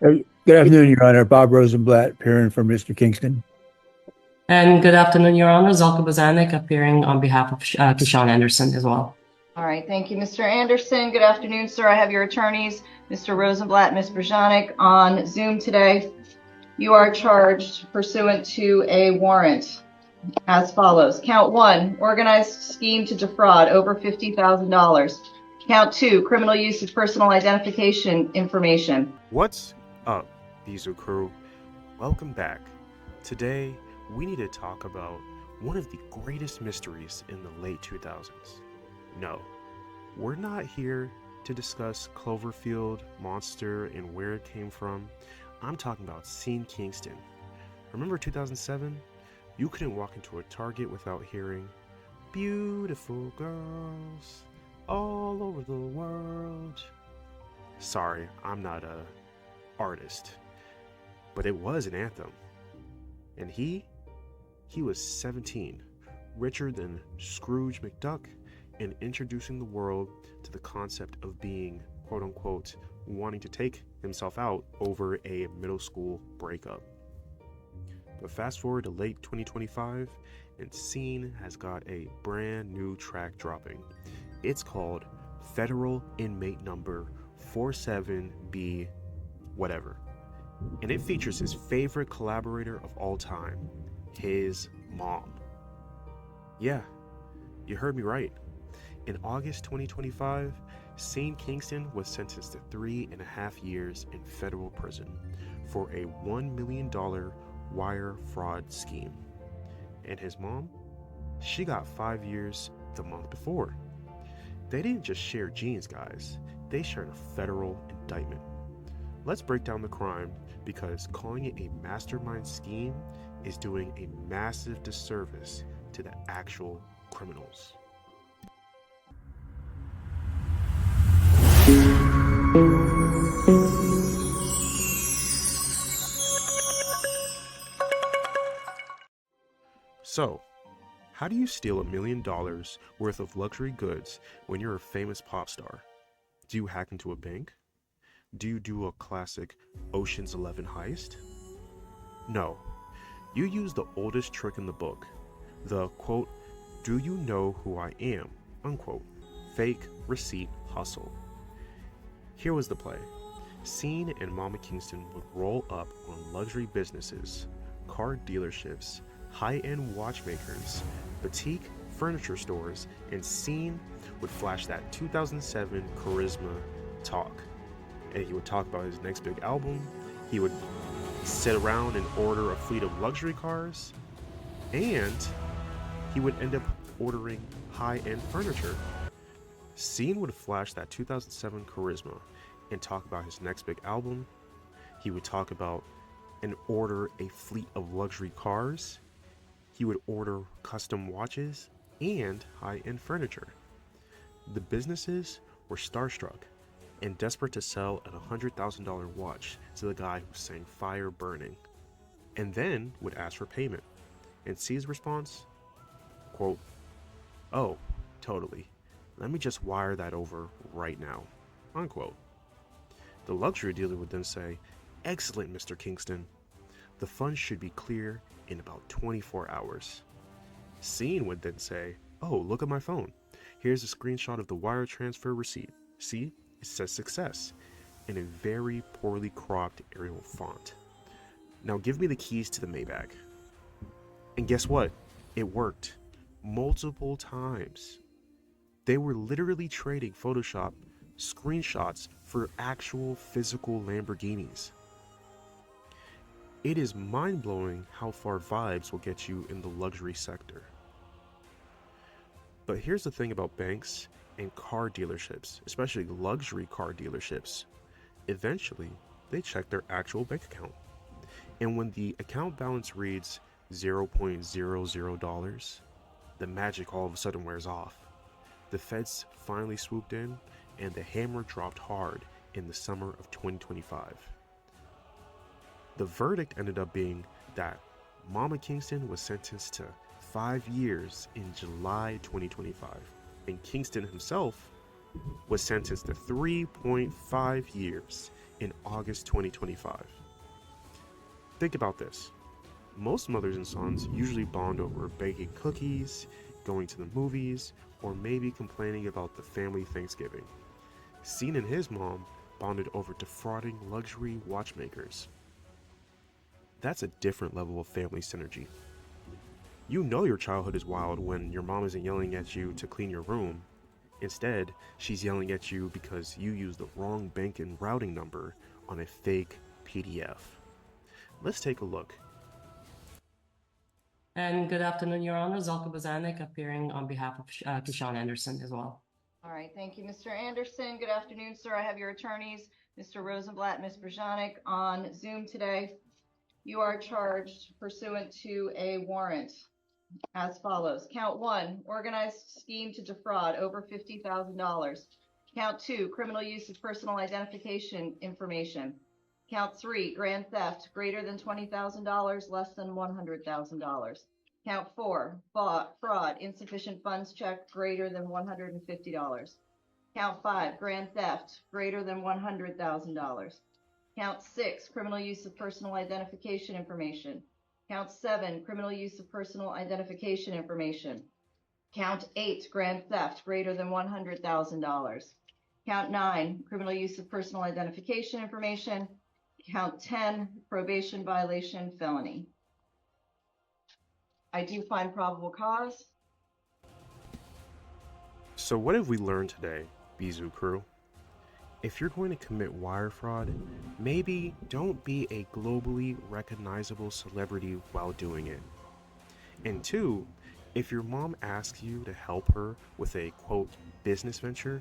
Good afternoon, Your Honor. Bob Rosenblatt, appearing for Mr. Kingston. And good afternoon, Your Honor. Zalka Bazanek appearing on behalf of Kishan Anderson as well. All right, thank you, Mr. Anderson. Good afternoon, sir. I have your attorneys, Mr. Rosenblatt, Ms. Brzezanek, on Zoom today. You are charged pursuant to a warrant as follows. Count 1, organized scheme to defraud over $50,000. Count 2, criminal use of personal identification information. What's up, Diesel Crew? Welcome back. Today, we need to talk about one of the greatest mysteries in the late 2000s. No, we're not here to discuss Cloverfield, Monster, and where it came from. I'm talking about Scene Kingston. Remember 2007? You couldn't walk into a Target without hearing, "Beautiful girls all over the world." Sorry, I'm not a artist, but it was an anthem. And he was 17, richer than Scrooge McDuck, and introducing the world to the concept of being, quote unquote, wanting to take himself out over a middle school breakup. But fast forward to late 2025, and Scene has got a brand new track dropping. It's called Federal Inmate Number 47B whatever. And it features his favorite collaborator of all time, his mom. Yeah, you heard me right. In August 2025, Scene Kingston was sentenced to 3.5 years in federal prison for a $1 million wire fraud scheme. And his mom, she got 5 years the month before. They didn't just share genes, guys. They shared a federal indictment. Let's break down the crime, because calling it a mastermind scheme is doing a massive disservice to the actual criminals. So, how do you steal $1 million worth of luxury goods when you're a famous pop star? Do you hack into a bank? Do you do a classic Ocean's 11 heist? No. You use the oldest trick in the book, the quote, "Do you know who I am?" unquote, fake receipt hustle. Here was the play. Scene and Mama Kingston would roll up on luxury businesses, car dealerships, high-end watchmakers, boutique furniture stores, and Scene would flash that 2007 charisma talk. And he would talk about his next big album. He would sit around and order a fleet of luxury cars, and he would end up ordering high-end furniture. Scene would flash that 2007 charisma and talk about his next big album. He would talk about and order a fleet of luxury cars. He would order custom watches and high-end furniture. The businesses were starstruck and desperate to sell a $100,000 watch to the guy who sang "Fire Burning," and then would ask for payment. And C's response? Quote, "Oh, totally. Let me just wire that over right now," unquote. The luxury dealer would then say, "Excellent, Mr. Kingston. The funds should be clear in about 24 hours. Scene would then say, "Oh, look at my phone. Here's a screenshot of the wire transfer receipt. See, it says success," in a very poorly cropped Arial font. "Now give me the keys to the Maybach." And guess what? It worked. Multiple times. They were literally trading Photoshop screenshots for actual physical Lamborghinis. It is mind-blowing how far vibes will get you in the luxury sector. But here's the thing about banks and car dealerships, especially luxury car dealerships. Eventually, they check their actual bank account. And when the account balance reads $0.00, the magic all of a sudden wears off. The feds finally swooped in, and the hammer dropped hard in the summer of 2025. The verdict ended up being that Mama Kingston was sentenced to 5 years in July 2025, and Kingston himself was sentenced to 3.5 years in August 2025. Think about this. Most mothers and sons usually bond over baking cookies, going to the movies, or maybe complaining about the family Thanksgiving. Scene and his mom bonded over defrauding luxury watchmakers. That's a different level of family synergy. You know your childhood is wild when your mom isn't yelling at you to clean your room. Instead, she's yelling at you because you used the wrong bank and routing number on a fake PDF. Let's take a look. And good afternoon, Your Honor. Zalka Bazanek appearing on behalf of Kishan Anderson as well. All right, thank you, Mr. Anderson. Good afternoon, sir. I have your attorneys, Mr. Rosenblatt, Ms. Brzezanek, on Zoom today. You are charged pursuant to a warrant as follows. Count 1, organized scheme to defraud over $50,000. Count 2, criminal use of personal identification information. Count 3, grand theft, greater than $20,000, less than $100,000. Count 4, fraud, insufficient funds check, greater than $150. Count 5, grand theft, greater than $100,000. Count 6, criminal use of personal identification information. Count 7, criminal use of personal identification information. Count 8, grand theft, greater than $100,000. Count 9, criminal use of personal identification information. Count 10, probation violation, felony. I do find probable cause. So what have we learned today, Bizu crew? If you're going to commit wire fraud, maybe don't be a globally recognizable celebrity while doing it. And 2, if your mom asks you to help her with a quote business venture,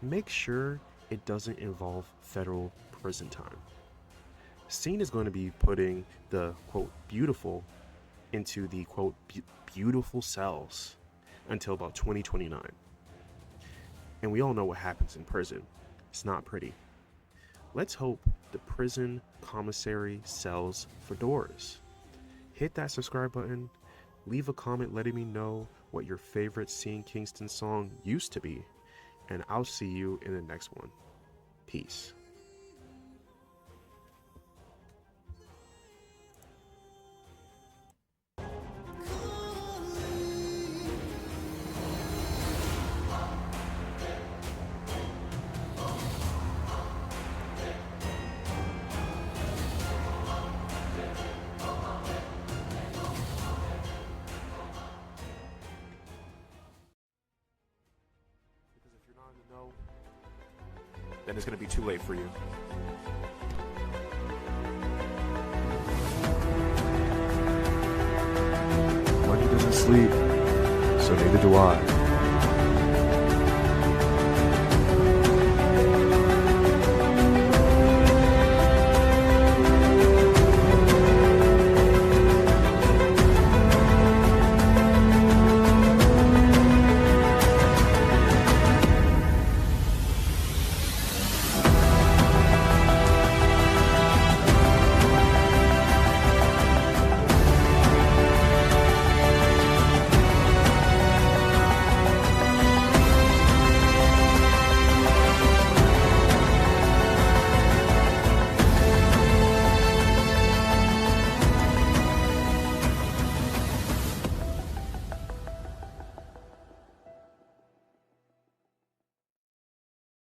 make sure it doesn't involve federal prison time. Scene is going to be putting the quote beautiful into the quote beautiful cells until about 2029. And we all know what happens in prison. It's not pretty. Let's hope the prison commissary sells for doors. Hit that subscribe button, leave a comment letting me know what your favorite Seeing Kingston song used to be, and I'll see you in the next one. Peace. Because if you're not in the know, then it's going to be too late for you. Money doesn't sleep, so neither do I.